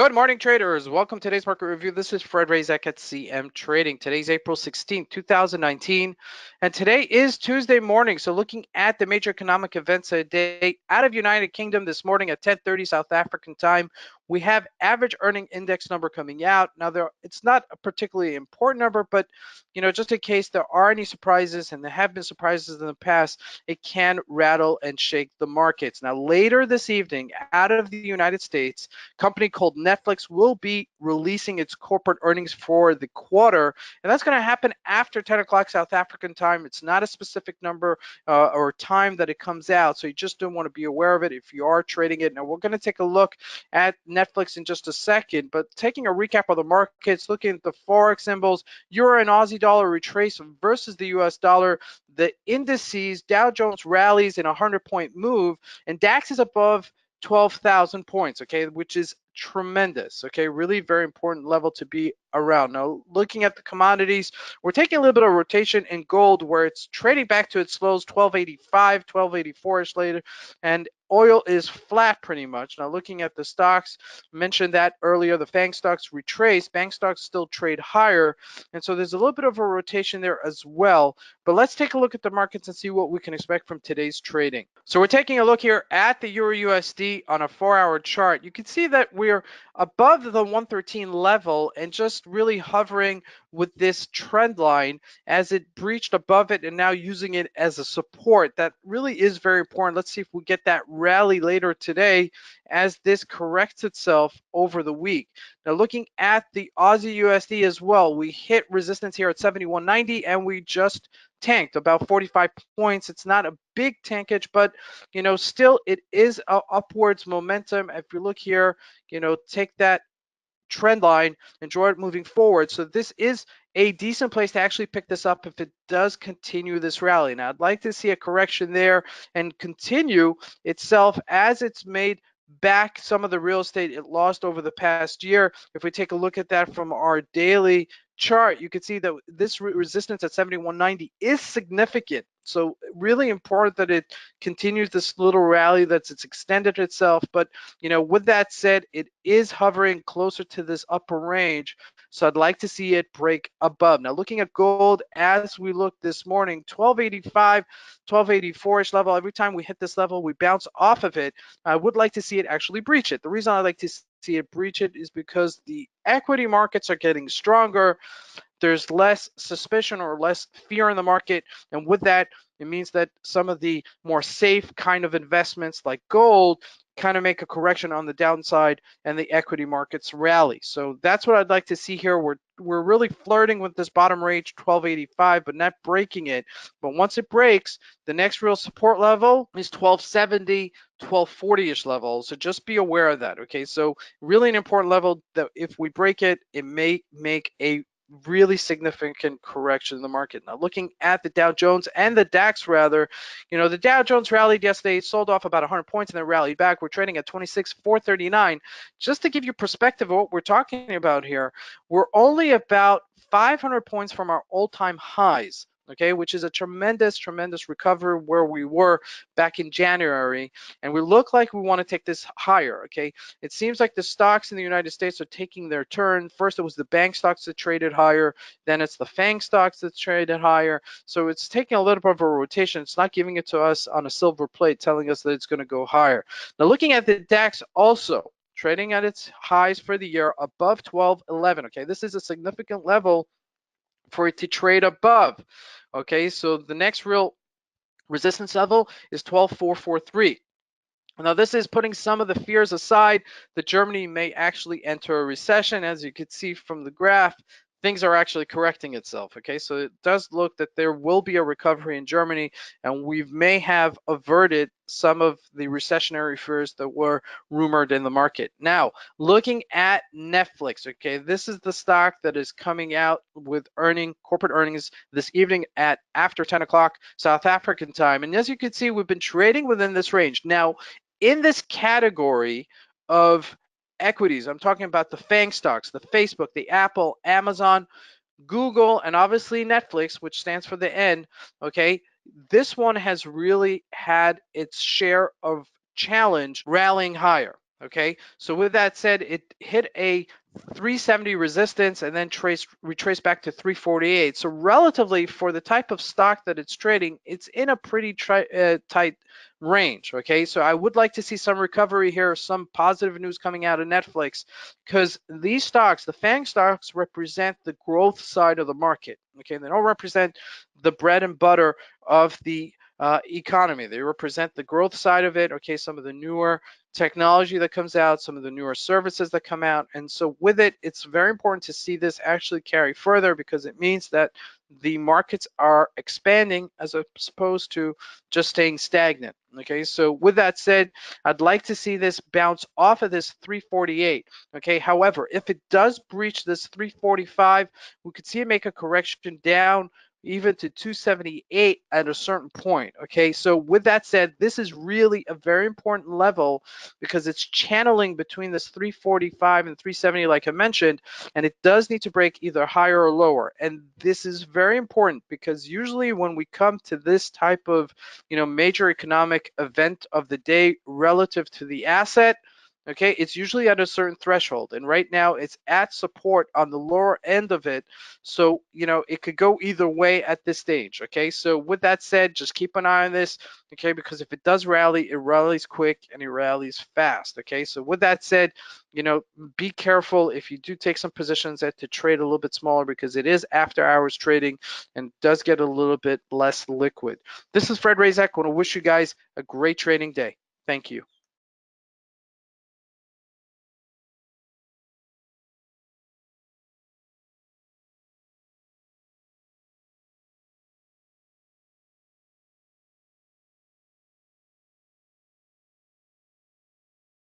Good morning, traders. Welcome to today's market review. This is Fred Razak at CM Trading. Today's April 16th, 2019, and today is Tuesday morning. So looking at the major economic events of the day out of United Kingdom this morning at 10:30 South African time, we have average earning index number coming out. Now, it's not a particularly important number, but just in case there are any surprises, and there have been surprises in the past, it can rattle and shake the markets. Now, later this evening, out of the United States, company called Netflix will be releasing its corporate earnings for the quarter, and that's going to happen after 10 o'clock South African time. It's not a specific number or time that it comes out, so you just don't want to be aware of it if you are trading it. Now, we're going to take a look at Netflix in just a second, but taking a recap of the markets, looking at the Forex symbols, Euro and Aussie dollar retrace versus the US dollar, the indices, Dow Jones rallies in a 100-point move, and DAX is above 12,000 points, okay, which is tremendous, okay, really very important level to be around. Now, looking at the commodities, we're taking a little bit of rotation in gold where it's trading back to its lows, 1285, 1284-ish later, and oil is flat pretty much. Now, looking at the stocks, mentioned that earlier, the FANG stocks retrace, bank stocks still trade higher, and so there's a little bit of a rotation there as well. But let's take a look at the markets and see what we can expect from today's trading. So we're taking a look here at the Euro USD on a 4-hour chart. You can see that we're above the 113 level and just really hovering with this trend line as it breached above it and now using it as a support. That really is very important. Let's see if we get that rally later today as this corrects itself over the week. Now, looking at the Aussie USD as well, we hit resistance here at 71.90 and we just tanked about 45 points. It's not a big tankage, but still it is a upwards momentum. If you look here, take that trend line and draw it moving forward. So this is a decent place to actually pick this up if it does continue this rally. Now, I'd like to see a correction there and continue itself as it's made back some of the real estate it lost over the past year. If we take a look at that from our daily chart, you can see that this resistance at 71.90 is significant. So really important that it continues this little rally, that's it's extended itself. But with that said, it is hovering closer to this upper range. So I'd like to see it break above. Now, looking at gold as we look this morning, 1285, 1284-ish level. Every time we hit this level, we bounce off of it. I would like to see it actually breach it. The reason I like to see it breach it is because the equity markets are getting stronger. There's less suspicion or less fear in the market, and with that, it means that some of the more safe kind of investments like gold kind of make a correction on the downside and the equity markets rally. So that's what I'd like to see here. We're really flirting with this bottom range 1285, but not breaking it. But once it breaks, the next real support level is 1270, 1240-ish level. So just be aware of that, okay? So really an important level that if we break it, it may make a really significant correction in the market. Now, looking at the Dow Jones and the DAX rather, the Dow Jones rallied yesterday, sold off about 100 points and then rallied back. We're trading at 26,439. Just to give you perspective of what we're talking about here, we're only about 500 points from our all-time highs, okay, which is a tremendous recovery where we were back in January, and we look like we want to take this higher, okay. It seems like the stocks in the United States are taking their turn. First it was the bank stocks that traded higher, then it's the FANG stocks that traded higher. So it's taking a little bit of a rotation. It's not giving it to us on a silver plate telling us that it's going to go higher. Now, looking at the DAX also, trading at its highs for the year above 1211. Okay, this is a significant level for it to trade above. Okay, so the next real resistance level is 12,443. Now, this is putting some of the fears aside that Germany may actually enter a recession. As you can see from the graph, things are actually correcting itself, okay? So it does look that there will be a recovery in Germany, and we may have averted some of the recessionary fears that were rumored in the market. Now, looking at Netflix, okay, this is the stock that is coming out with corporate earnings this evening at after 10 o'clock South African time. And as you can see, we've been trading within this range. Now, in this category of equities, I'm talking about the FANG stocks, the Facebook, the Apple, Amazon, Google, and obviously Netflix, which stands for the N, okay? This one has really had its share of challenge rallying higher. Okay, so with that said, it hit a 370 resistance and then retraced back to 348. So relatively for the type of stock that it's trading, it's in a pretty tight range. Okay, so I would like to see some recovery here, some positive news coming out of Netflix, because these stocks, the FANG stocks, represent the growth side of the market. Okay, they don't represent the bread and butter of the economy. They represent the growth side of it. Okay, some of the newer technology that comes out, some of the newer services that come out. And so with it, it's very important to see this actually carry further, because it means that the markets are expanding as opposed to just staying stagnant. Okay, so with that said, I'd like to see this bounce off of this 348. Okay, however, if it does breach this 345, we could see it make a correction down even to 278 at a certain point. Okay, so with that said, this is really a very important level, because it's channeling between this 345 and 370, like I mentioned, and it does need to break either higher or lower. And this is very important, because usually when we come to this type of, major economic event of the day relative to the asset, okay, it's usually at a certain threshold, and right now it's at support on the lower end of it. So it could go either way at this stage. Okay, so with that said, just keep an eye on this. Okay, because if it does rally, it rallies quick and it rallies fast. Okay, so with that said, be careful if you do take some positions that to trade a little bit smaller, because it is after hours trading and does get a little bit less liquid. This is Fred Razak. I want to wish you guys a great trading day. Thank you.